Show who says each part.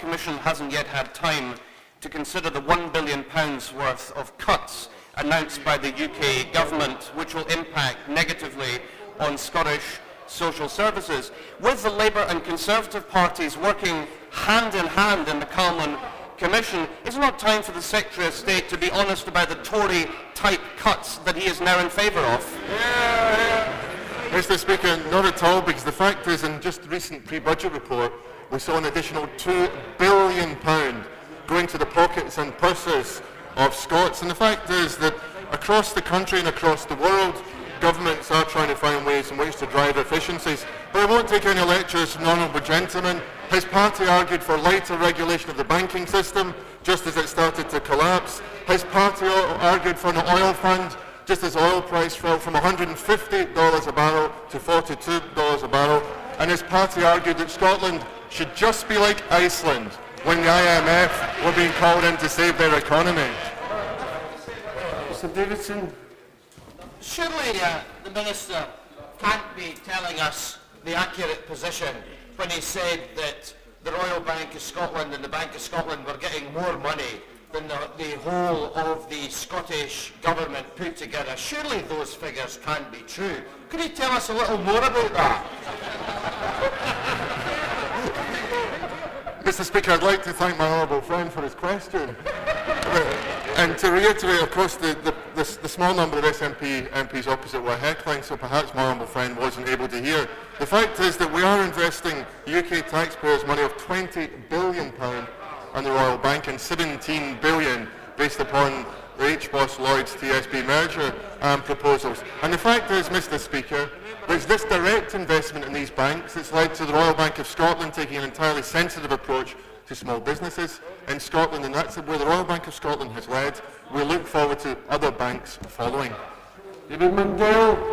Speaker 1: Commission hasn't yet had time to consider the £1 billion worth of cuts announced by the UK government, which will impact negatively on Scottish social services. With the Labour and Conservative parties working hand in hand in the Calman Commission, is it not time for the Secretary of State to be honest about the Tory-type cuts that he is now in favour of?
Speaker 2: Mr. Speaker, not at all, because the fact is, in just the recent pre-budget report, we saw an additional £2 billion going to the pockets and purses of Scots. And the fact is that across the country and across the world, governments are trying to find ways in which to drive efficiencies. But I won't take any lectures from the honourable gentleman. His party argued for lighter regulation of the banking system, just as it started to collapse. His party argued for an oil fund, just as oil price fell from $150 a barrel to $42 a barrel. And his party argued that Scotland should just be like Iceland when the IMF were being called in to save their economy.
Speaker 1: Mr. Davidson.
Speaker 3: Surely the Minister can't be telling us the accurate position when he said that the Royal Bank of Scotland and the Bank of Scotland were getting more money than the whole of the Scottish Government put together. Surely those figures can't be true. Could he tell us a little more about that?
Speaker 2: Mr. Speaker, I'd like to thank my honourable friend for his question. And to reiterate, of course, the small number of SNP MPs opposite were heckling, so perhaps my honourable friend wasn't able to hear. The fact is that we are investing UK taxpayers' money of £20 billion on the Royal Bank and £17 billion based upon the HBOS Lloyds TSB merger proposals. And the fact is, Mr. Speaker, there's this direct investment in these banks that's led to the Royal Bank of Scotland taking an entirely sensitive approach to small businesses in Scotland, and that's where the Royal Bank of Scotland has led. We look forward to other banks following.
Speaker 1: David Mundell.